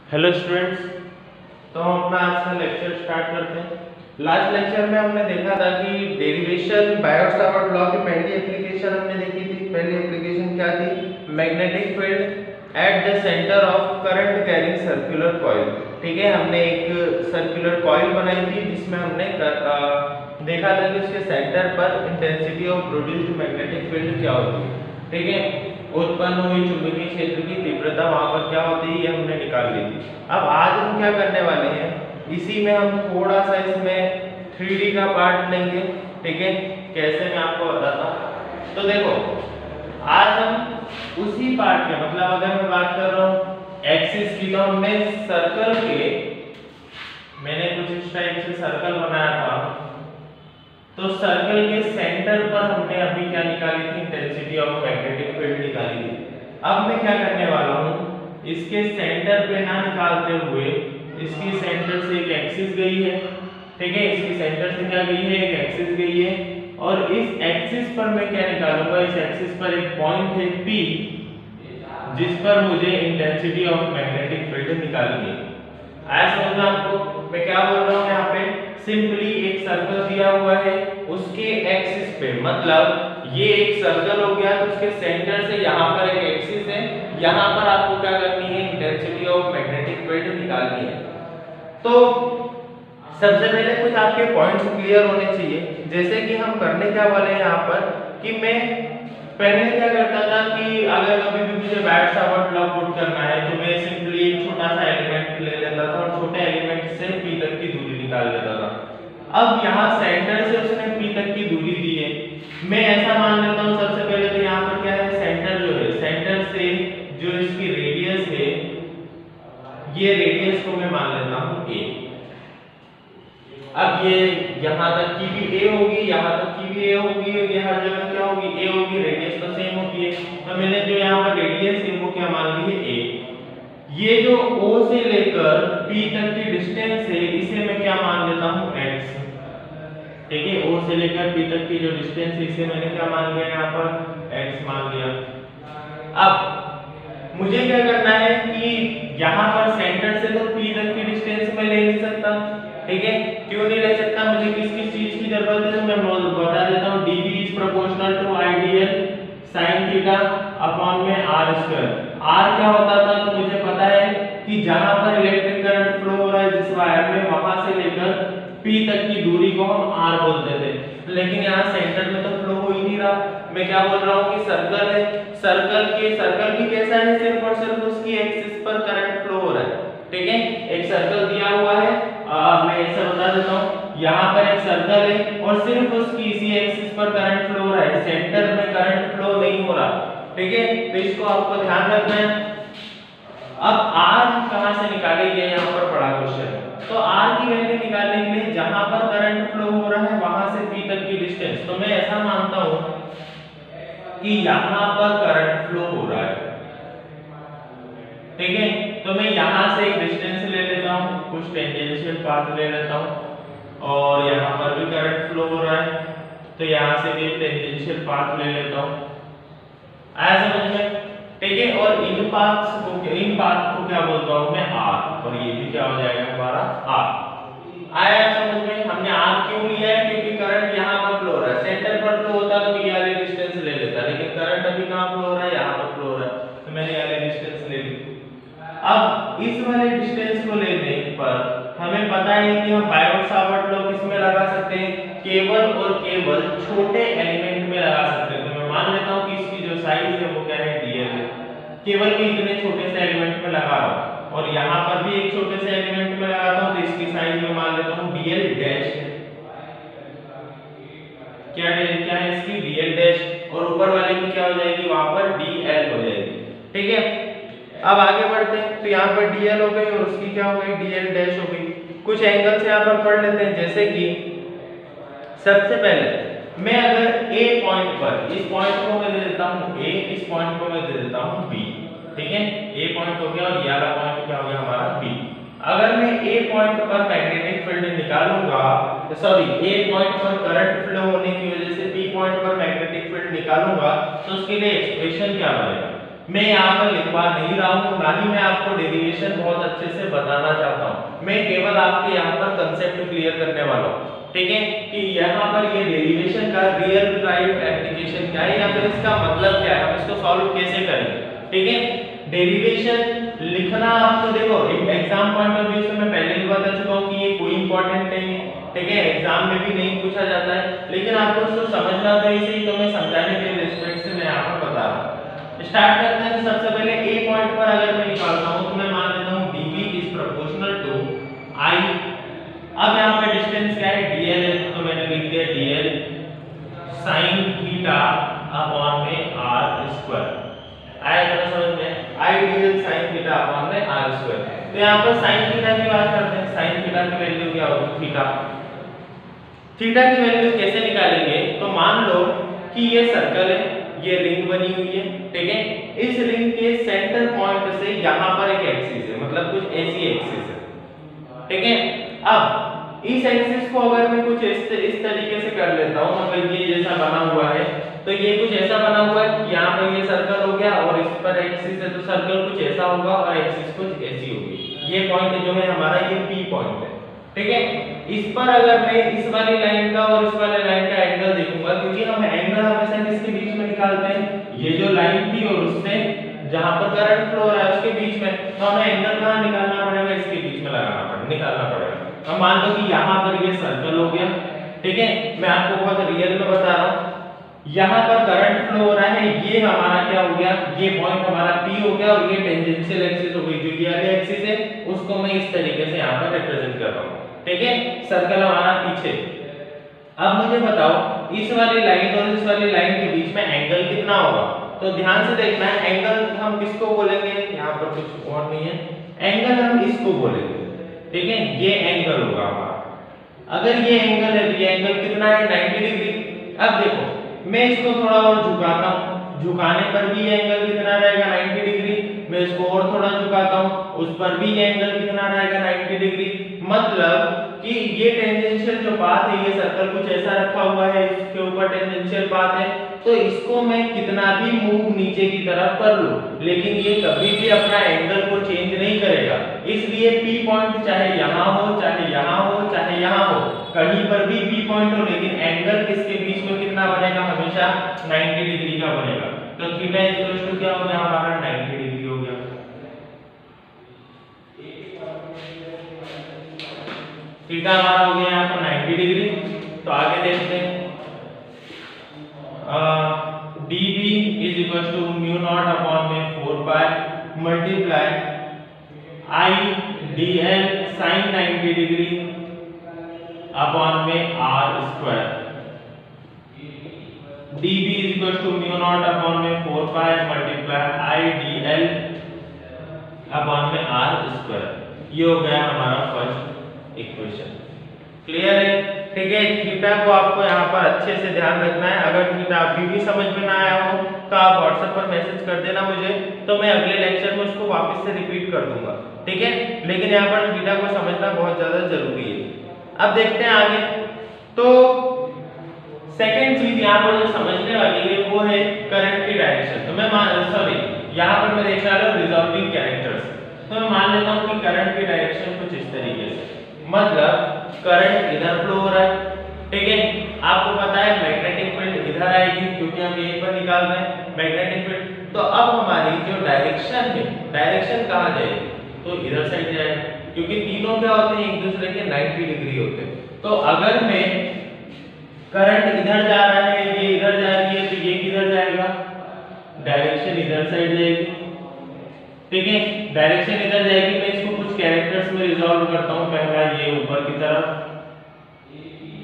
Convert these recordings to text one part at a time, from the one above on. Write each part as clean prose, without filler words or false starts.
Hello students. तो हम अपना आज का लेक्चर स्टार्ट करते हैं। लास्ट लेक्चर में हमने देखा था कि डेरिवेशन बायोट-सावर्त लॉ की पहली एप्लीकेशन हमने देखी थी। पहली एप्लीकेशन क्या थी? Magnetic field at the centre of current carrying circular coil. ठीक है, हमने एक सर्कुलर कॉइल बनाई थी जिसमें हमने देखा था कि उसके सेंटर पर intensity of produced magnetic field क्या होती है। ठीक है, उत्पन्न हुई चुंबकीय क्षेत्र की तीव्रता वहां पर क्या होती है ये हमने निकाल ली थी। अब आज हम क्या करने वाले हैं, इसी में हम थोड़ा सा इसमें 3D का पार्ट लेंगे। ठीक है, कैसे मैं आपको बताता हूँ। तो देखो, आज हम उसी पार्ट के मतलब अगर मैं बात कर रहा हूँ एक्सिस की, तो हमने सर्कल के मैंने कुछ इस टाइप से सर्कल बनाया था। तो सर्कल के सेंटर पर हमने अभी क्या निकाली थी? इंटेंसिटी ऑफ मैग्नेटिक फील्ड निकाली थी। अब मैं क्या करने वाला हूँ, इसके सेंटर पे ना निकालते हुए इसकी सेंटर से एक एक्सिस गई है। ठीक है, इसकी सेंटर से क्या गई है? एक एक्सिस गई है। और इस एक्सिस पर मैं क्या निकालूंगा? इस एक्सिस पर एक पॉइंट है P, जिस पर मुझे इंटेंसिटी ऑफ मैग्नेटिक फील्ड निकालनी है। आया समझ में आपको? मैं क्या बोल रहा हूँ यहाँ पे? सिंपली एक सर्कल दिया हुआ है, उसके एक्सिस पे मतलब ये एक सर्कल हो गया, तो उसके सेंटर से यहाँ पर एक एक्सिस है, यहाँ पर आपको क्या करनी है? इंटेंसिटी ऑफ मैग्नेटिक फील्ड निकालनी है। तो सबसे पहले कुछ आपके पॉइंट्स क्लियर होने चाहिए। जैसे कि हम करने क्या वाले हैं यहाँ पर कि मैं पहले क्या करता था कि अगर कभी भी मुझे बायोट-सावर्त लॉ पुट करना है तो मैं सिंपली एक छोटा सा एलिमेंट ले लेता था और छोटे एलिमेंट से P तक की दूरी निकाल लेता था। अब यहाँ सेंटर से उसने P तक की दूरी दी है, मैं ऐसा मान लेता हूँ सबसे पहले तो यहाँ पर क्या है? सेंटर जो है, सेंटर से जो इसकी रेडियस है, ये रेडियस को मैं मान लेता हूँ A। अब ये यहाँ तक की भी A होगी, यहाँ तक की भी A होगी, ये हर जगह क्या होगी? A होगी। रेडियस तो सेम होती है, तो मैंने जो यहाँ पर रेडियस है वो क्या मान ली है? A। ये जो O से लेकर P तक की डिस्टेंस है, इसे मैं क्या मान लेता हूँ? X। ठीक है, O से लेकर P तक की जो डिस्टेंस है इसे मैंने क्या मान लिया? यहाँ पर X मान लिया। अब मुझे क्या करना है कि यहाँ पर सेंटर से तो P तक की डिस्टेंस मैं ले नहीं सकता। ठीक है, क्यों नहीं ले सकता? मुझे किस किस चीज की जरूरत है? तो मैं बता देता हूँ, dV is proportional to ideal sin theta upon में r स्क्वायर। r क्या होता था? तो मुझे पता है कि जहां पर इलेक्ट्रिक करंट फ्लो हो रहा है जिस वायर में, वहां से लेकर P तक की दूरी को हम r बोलते थे। लेकिन यहाँ सेंटर में तो फ्लो हो ही नहीं रहा। मैं क्या बोल रहा हूँ कि सर्कल है, सर्कल भी कैसा है? सिर्फ और सिर्फ उसकी एक्सिस पर करंट फ्लो हो रहा है। ठीक है, एक सर्कल दिया हुआ है, मैं ऐसा बता देता हूँ, यहाँ पर एक सर्कल है और सिर्फ उसकी इसी एक्सिस पर करंट फ्लो हो रहा है, सेंटर में करंट फ्लो नहीं हो रहा। ठीक है, तो इसको आपको ध्यान रखना है। अब R कहाँ से निकालेंगे? यहाँ पर बड़ा क्वेश्चन है। तो R की वैल्यू निकालने के लिए जहां पर करंट फ्लो हो रहा है वहां से P तक की डिस्टेंस, तो मैं ऐसा मानता हूं कि यहाँ पर करंट फ्लो हो रहा है। ठीक है, तो मैं यहाँ से एक डिस्टेंस ले लेता हूँ, कुछ टेंजेंशियल पाथ ले लेता हूँ और यहाँ पर भी करंट फ्लो हो रहा है, तो यहाँ से भी टेंजेंशियल पाथ ले लेता हूँ। आया समझ में? ठीक है, और इन पाथ को क्या बोलता हूँ मैं? R। और ये भी क्या हो जाएगा हमारा? R। आया समझ में? हमने R क्यों लिया है? क्योंकि करंट यहाँ पर फ्लो हो रहा है। सेंटर पर फ्लो होता तो ये वाली डिस्टेंस ले लेता, लेकिन करंट अभी कहाँ फ्लो हो रहा है? यहाँ पर फ्लो हो रहा है, तो मैंने ये वाली डिस्टेंस ले ली। अब इस वाले डिस्टेंस को लेने पर हमें पता है कि हम बायोट-सावर्त लॉ किस में लगा सकते हैं? केवल और केवल छोटे एलिमेंट में लगा सकते हैं। तो मैं मान लेता हूँ कि इसकी जो साइज है वो क्या है? dl है। केवल मैं इतने छोटे से एलिमेंट में लगा रहा हूँ और यहाँ पर भी एक छोटे से एलिमेंट में लगाता हूँ, तो इसकी साइज में मान लेता हूँ dl डैश है। क्या है इसकी? dl डैश, और ऊपर वाले की क्या हो जाएगी? वहां पर dl हो जाएगी। ठीक है, अब आगे बढ़ते हैं। तो यहाँ पर dl हो गई और उसकी क्या हो गई? dl डैश हो गई। कुछ एंगल्स यहाँ पर पढ़ लेते हैं, जैसे कि सबसे पहले मैं अगर A पॉइंट पर, इस पॉइंट को मैं दे देता हूँ A, इस पॉइंट को मैं दे देता हूँ B। ठीक है, A पॉइंट हो गया और ये वाला पॉइंट क्या हो गया हमारा? B। अगर मैं A पॉइंट पर मैग्नेटिक फील्ड निकालूंगा, सॉरी A पॉइंट पर करंट फ्लो होने की वजह से B पॉइंट पर मैग्नेटिक फील्ड निकालूंगा, तो उसके लिए एक्सप्रेशन क्या बनेगा? मैं यहाँ पर लिखवा नहीं रहा हूँ, ना ही मैं आपको डेरिवेशन बहुत अच्छे से बताना चाहता हूँ, मैं केवल आपके यहाँ पर कंसेप्ट क्लियर करने वाला हूँ, ठीक है, कि यहाँ पर ये डेरिवेशन का रियल लाइफ एप्लीकेशन क्या है या फिर इसका मतलब क्या है, हम इसको सॉल्व कैसे करेंगे, ठीक है। डेरिवेशन लिखना आपको देखो एग्जाम पॉइंट ऑफ व्यू से मैं पहले भी बता चुका हूँ कि ये कोई इंपॉर्टेंट नहीं है, ठीक है, एग्जाम में भी नहीं पूछा जाता है, लेकिन आपको इसको समझना तो इसे ही, तो मैं समझाने के रिस्पेक्ट से मैं यहाँ पर बता रहा हूँ। स्टार्ट करते हैं। सबसे पहले ए पॉइंट पर अगर मैं निकालता हूँ तो मैं मान लेता हूँ dv is proportional to I। अब यहाँ पे डिस्टेंस क्या है, dl है, तो मैंने लिख दिया dl sin थीटा अपॉन में r स्क्वायर। आया जरा समझ में, I dl sin theta upon में r स्क्वायर। तो यहाँ पर sin थीटा की बात करते हैं। sin थीटा की वैल्यू क्या होगी, थीटा। थीटा की वैल्यू कैसे निकालेंगे, तो मान लो कि ये सर्कल है, ये रिंग बनी हुई है, ठीक है, इस रिंग के सेंटर पॉइंट से यहाँ पर एक एक्सिस है, मतलब कुछ ऐसी एक्सिस है, ठीक है। अब इस एक्सिस को अगर मैं कुछ इस तरीके से कर लेता हूँ, मतलब ये जैसा बना हुआ है, तो ये कुछ ऐसा बना हुआ है कि यहाँ पर ये सर्कल हो गया और इस पर एक्सिस है, तो सर्कल कुछ ऐसा होगा और एक्सिस कुछ ऐसी होगी। ये पॉइंट जो है हमारा ये P पॉइंट है, ठीक है। इस पर अगर मैं इस वाली लाइन का और इस वाले लाइन का एंगल देखूंगा, क्योंकि हम एंगल हमेशा किसके बीच में निकालते हैं, ये जो लाइन थी और उससे जहां पर करंट फ्लो हो रहा है उसके बीच में, तो हमें एंगल कहां निकालना पड़ेगा, इसके बीच में लगाना पड़ेगा, निकालना पड़ेगा। अब मान लो कि यहाँ पर ये सर्कल हो गया, ठीक है, मैं आपको बहुत रियल में बता रहा हूँ, यहाँ पर करंट फ्लो हो रहा है, ये हमारा क्या हो गया, ये पॉइंट हमारा P हो गया और ये टेंजेंशियल एक्सिस हो गई, जो ये वाली एक्सिस है उसको मैं इस तरीके से यहाँ पर रिप्रेजेंट कर रहा हूँ, ठीक है, सर्कल हमारा पीछे। अब मुझे बताओ इस वाली लाइन और इस वाली लाइन के बीच में एंगल कितना होगा, तो ध्यान से देखना है, एंगल हम किसको बोलेंगे, यहाँ पर कुछ और नहीं है, एंगल हम इसको बोलेंगे, ठीक है, ये एंगल होगा हमारा। अगर ये एंगल है तो ये एंगल कितना है, 90 डिग्री। अब देखो मैं इसको थोड़ा और झुकाता हूँ, झुकाने पर भी ये एंगल कितना रहेगा, 90 डिग्री। मैं इसको और थोड़ा झुकाता हूँ, उस पर भी ये एंगल कितना रहेगा, 90 डिग्री। मतलब कि ये टेंजेंशियल जो पाथ है, ये सर्कल कुछ ऐसा रखा हुआ है, इसके ऊपर टेंजेंशियल पाथ है, तो इसको मैं कितना भी मूव नीचे की तरफ कर लूं, लेकिन ये कभी भी अपना एंगल को चेंज नहीं करेगा। इसलिए P पॉइंट चाहे यहाँ हो, चाहे यहाँ हो, चाहे यहाँ हो, कहीं पर भी P पॉइंट हो, लेकिन एंगल किसके बीच में कितना बनेगा, हमेशा 90 डिग्री का बनेगा। तो थीटा इक्वल टू क्या हो गया हमारा, 90 डिग्री हो गया। थीटा हमारा हो गया यहाँ पर 90 डिग्री। तो आगे देखते हैं, dB is equal to mu naught upon में 4 pi multiply I dl sin 90 degree upon में r square। dB is equal to mu naught upon में 4 pi multiply I dl upon में r square। ये हो गया हमारा फर्स्ट इक्वेशन। क्लियर है, ठीक है। थीटा को आपको यहाँ पर अच्छे से ध्यान रखना है। अगर थीटा अभी भी समझ में ना आया हो तो आप व्हाट्सएप पर मैसेज कर देना मुझे, तो मैं अगले लेक्चर में उसको वापस से रिपीट कर दूंगा, ठीक है। लेकिन यहाँ पर थीटा को समझना बहुत ज्यादा जरूरी है। अब देखते हैं आगे। तो सेकेंड चीज यहाँ पर जो समझने वाली है वो है करंट की डायरेक्शन। तो मैं यहाँ पर मैं देख रहा हूँ रिजॉल्विंग कैरेक्टर्स। तो मैं मान लेता हूँ कि करंट की डायरेक्शन कुछ इस तरीके से, मतलब करंट इधर फ्लो हो रहा है, ठीक है। आपको पता है मैग्नेटिक फील्ड इधर आएगी क्योंकि हम यहीं पर निकाल रहे हैं मैग्नेटिक फील्ड। तो अब हमारी जो डायरेक्शन है, डायरेक्शन कहाँ जाएगी, तो इधर साइड जाएगा, क्योंकि तीनों क्या होते हैं, एक दूसरे के 90 डिग्री होते हैं। तो अगर मैं करंट इधर जा रहा है, ये इधर जा रही है, तो ये किधर जाएगा, डायरेक्शन इधर साइड जाएगी, ठीक है। डायरेक्शन इधर जाएगी। मैं इसको कुछ कैरेक्टर्स में रिजॉल्व करता हूँ। पहला ये ऊपर की तरफ,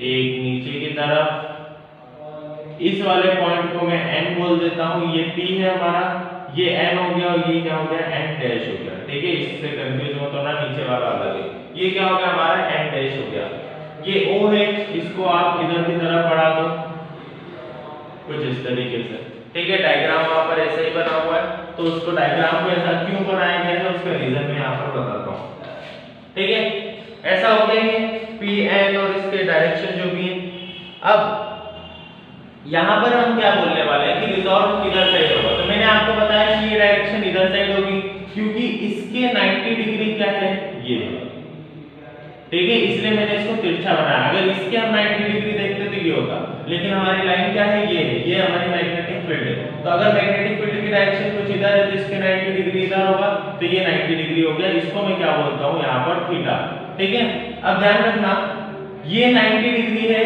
एक नीचे की तरफ। इस वाले पॉइंट को मैं n बोल देता हूँ, ये P है हमारा, ये n हो गया और ये क्या हो गया, n डैश हो गया, ठीक है। इससे कंफ्यूज मत होना, नीचे वाला अलग है। ये क्या हो गया हमारा, n डैश हो गया। ये O है, इसको आप इधर की तरफ बढ़ा दो कुछ इस तरीके से, ठीक है। डायग्राम वहां पर ऐसे ही बना हुआ है, तो उसको डायग्राम को ऐसा क्यों बनाया गया है उसका रीजन मैं यहाँ पर बताता हूँ, ठीक है। ऐसा हो गया ये Pn और इसके डायरेक्शन जो भी है। अब यहाँ पर हम क्या बोलने वाले हैं कि रिजॉल्व किधर साइड होगा। तो मैंने आपको बताया कि ये डायरेक्शन इधर साइड होगी, क्योंकि इसके 90 डिग्री क्या है, ये, ठीक है, इसलिए मैंने इसको तिरछा बनाया। अगर इसके हम 90 डिग्री देखते तो ये होता, लेकिन हमारी लाइन क्या है, ये हमारी मैग्नेटिक फील्ड है। तो अगर मैग्नेटिक फील्ड की डायरेक्शन कुछ इधर है तो इसके 90 डिग्री इधर होगा, तो ये 90 डिग्री हो गया। इसको मैं क्या बोलता हूँ यहाँ पर थीटा, ठीक है। अब ध्यान रखना ये 90 डिग्री है,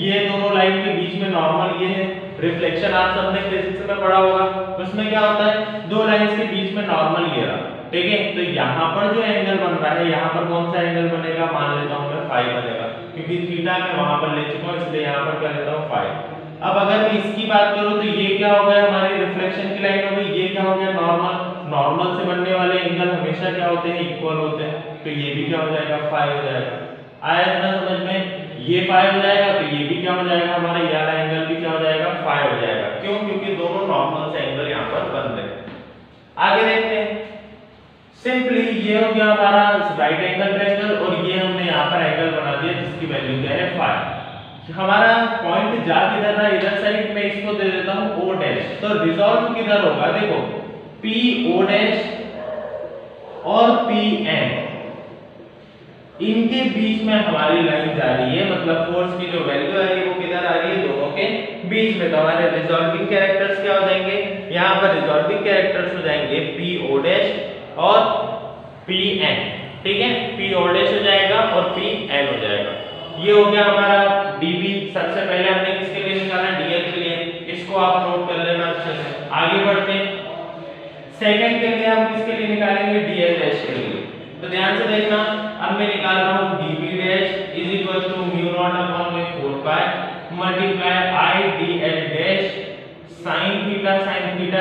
ये दोनों लाइन के बीच में नॉर्मल ये है। रिफ्लेक्शन आप सबने फिजिक्स में पढ़ा होगा, उसमें क्या होता है, दो लाइंस के बीच में नॉर्मल ये रहा, ठीक है। तो यहाँ पर जो एंगल बन रहा है, यहाँ पर कौन सा एंगल बनेगा, मान लेता हूँ मैं फाई बनेगा, क्योंकि थीटा मैं वहां पर ले चुका हूँ, इसलिए यहाँ पर क्या लेता हूँ फाई। अब अगर मैं इसकी बात करूँ तो ये क्या हो गया, हमारी रिफ्लेक्शन की लाइन हो गई, ये क्या हो गया, नॉर्मल। नॉर्मल से बनने वाले एंगल हमेशा क्या होते हैं, इक्वल होते हैं, तो ये भी क्या हो जाएगा, फाई हो जाएगा। आया इतना समझ में, ये फाई हो जाएगा तो ये भी क्या हो जाएगा, हमारा ये वाला एंगल भी क्या हो जाएगा, फाई हो जाएगा। क्यों, क्योंकि दोनों नॉर्मल से एंगल यहाँ पर बन रहे हैं। आगे देखते हैं, सिंपली ये हो गया हमारा राइट एंगल ट्रायंगल, और ये हमने यहाँ पर एंगल बना दिया जिसकी वैल्यू क्या है, फाई। हमारा पॉइंट जा किधर रहा, इधर साइड में, इसको दे देता हूँ ओ डैश। तो रिजॉल्व किधर होगा, देखो पी ओ डैश और पी एन, इनके बीच में हमारी लाइन जा रही है, मतलब फोर्स की जो वैल्यू आ रही है वो किधर आ रही है, दोनों के बीच में। तो हमारे रिजॉल्विंग कैरेक्टर्स क्या हो जाएंगे, यहाँ पर रिजॉल्विंग कैरेक्टर्स हो जाएंगे पी ओ डैश और पी एन, ठीक है। पी ओ डैश हो जाएगा और पी एन हो जाएगा। ये हो गया हमारा डीबी। सबसे पहले हमने किसके लिए निकाला, डीएल के लिए, इसको आप नोट कर लेना अच्छे से। आगे बढ़ते हैं, सेकंड के लिए हम किसके लिए निकालेंगे, डीएल डैश के लिए। तो ध्यान से देखना, अब मैं निकाल रहा हूं dp dash is equal to mu not upon में 4 pi multiply I dl dash sin theta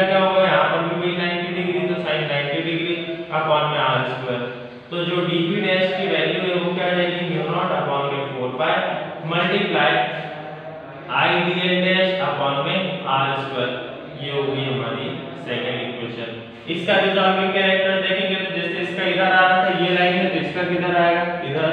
क्या होगा, यहां पर भी वही 90 डिग्री, तो sin 90 डिग्री अपॉन में r स्क्वायर। तो जो dp डैश की वैल्यू है वो क्या आ जाएगी, म्यू नॉट अपॉन में 4 pi multiply I dl dash upon में r स्क्वायर। ये हो गई हमारी सेकंड इक्वेशन। इसका रिजॉल्विंग कैरेक्टर देखेंगे तो जैसे इसका इधर आ रहा था, ये लाइन है, तो इसका किधर आएगा, इधर।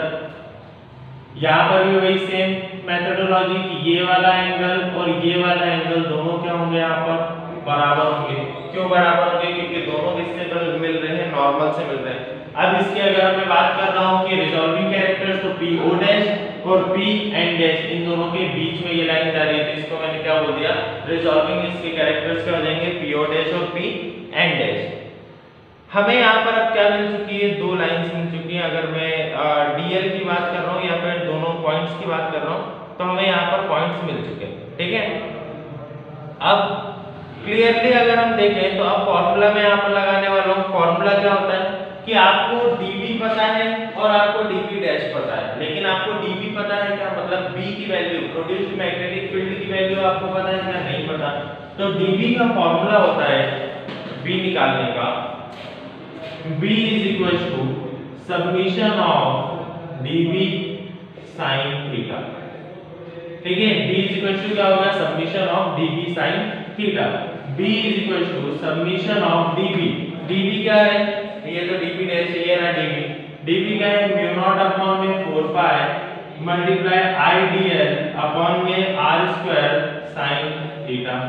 यहाँ पर भी वही सेम मेथोडोलॉजी कि ये वाला एंगल और ये वाला एंगल दोनों क्या होंगे, यहाँ पर बराबर होंगे। क्यों बराबर होंगे, क्योंकि दोनों किससे मिल रहे हैं, नॉर्मल से मिल रहे हैं। अब इसकी अगर मैं बात कर रहा हूँ कि रिजॉल्विंग कैरेक्टर्स, तो पी ओ डैश और पी एन डैश, इन दोनों के बीच में ये लाइन जा रही है, तो इसको मैंने क्या बोल दिया, रिजॉल्विंग। इसके कैरेक्टर्स क्या हो जाएंगे, पी ओ डैश और पी एन डैश। हमें यहाँ पर अब क्या मिल चुकी है, दो लाइंस मिल चुकी हैं। अगर मैं डीएल की बात कर रहा हूँ या फिर दोनों पॉइंट्स की बात कर रहा हूँ, तो हमें यहाँ पर पॉइंट्स मिल चुके हैं, ठीक है। अब क्लियरली अगर हम देखें तो अब फॉर्मूला मैं यहाँ पर लगाने वाला हूँ। फॉर्मूला क्या होता है कि आपको dv पता है और आपको dp डैश पता है, लेकिन आपको dv पता है क्या, मतलब b की वैल्यू, प्रोड्यूस्ड मैग्नेटिक फील्ड की वैल्यू आपको पता है क्या, नहीं पता। तो dv का फॉर्मूला होता है b निकालने का, b is equals to summation of dv sin theta, ठीक है। b is equals to क्या होगा, summation of dv sin theta. b is equals to summation of dv, dv क्या है, ये तो dp डैश है, ये ना dv क्या है, म्यू नॉट अपॉन में 4 pi multiply I dl upon में r स्क्वायर sin थीटा।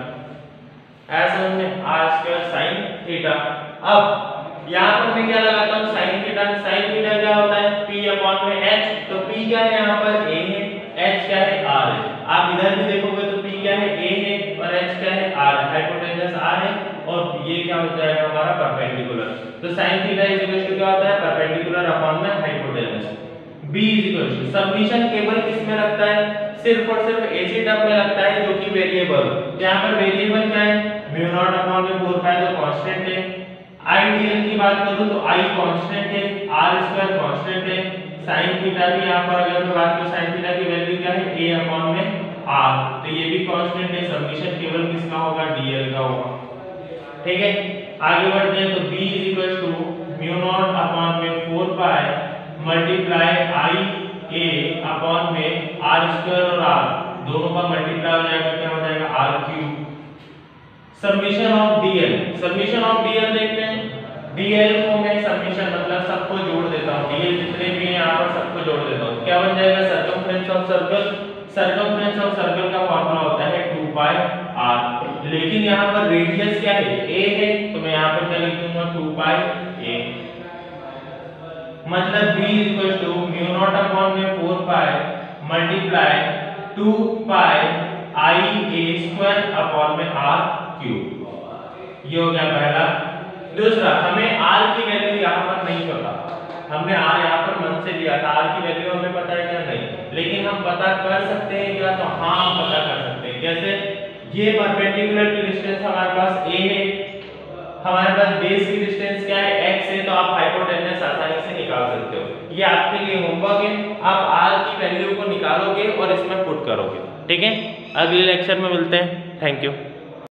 ऐसा में r स्क्वायर sin थीटा। अब यहाँ पर मैं क्या लगाता हूँ, sin थीटा। sin थीटा क्या होता है, p अपॉन में h, तो p क्या है, यहाँ पर a है, h क्या है, r है। आप इधर भी देखोगे तो p क्या है, a है, और h क्या है, r है, हाइपोटेनस r है, और ये क्या हो जाएगा हमारा परपेंडिकुलर। तो sin theta is equal to क्या होता है, परपेंडिकुलर अपॉन में hypotenuse. b is equal to submission केवल किस में लगता है, सिर्फ और सिर्फ ऐसी टर्म में लगता है जो कि वेरिएबल। यहाँ पर वेरिएबल क्या है, म्यू नॉट अपॉन में 4 पाई, तो कांस्टेंट है। आईडीएल की बात करूं तो आई कांस्टेंट है, आर स्क्वायर कांस्टेंट है। sin थीटा भी यहाँ पर अगर मैं बात करूं, sin थीटा की वैल्यू क्या है, a अपॉन में r, तो ये भी कांस्टेंट है। सबमिशन केवल किसका होगा, dl का होगा, ठीक है। आगे बढ़ते हैं, तो b is equal to mu not upon में 4 pi multiply I a upon में r स्क्वायर और r दोनों का मल्टीप्लाई हो जाएगा, क्या हो जाएगा, r cube. Submission of dl, submission of dl देखते हैं। dl को मैं सबमिशन मतलब सबको जोड़ देता हूं, dl जितने भी हैं यहां पर सबको जोड़ देता हूं, क्या बन जाएगा, circumference of circle. Circumference of circle का फार्मूला होता है 2 पाई r, लेकिन यहां पर रेडियस क्या है, a है, तो मैं यहां पर क्या लिख दूंगा, 2 पाई a मतलब b equal to mu not upon में 4 pi multiply 2 pi i a square upon में r क्यूब। ये हो गया पहला। दूसरा, हमें r की वैल्यू यहाँ पर नहीं पता, हमने r यहाँ पर मन से लिया था, r की वैल्यू हमें पता है क्या नहीं, लेकिन हम पता कर सकते हैं क्या, तो हाँ हम पता कर सकते हैं। कैसे? ये परपेंडिकुलर की डिस्टेंस हमारे पास a है, हमारे पास बेस की डिस्टेंस क्या है x है, तो आप हाइपोटेनस आसानी से निकाल सकते हो। ये आपके लिए होमवर्क है, आप r की वैल्यू को निकालोगे और इसमें पुट करोगे। ठीक है, अगले लेक्चर में मिलते हैं। Thank you.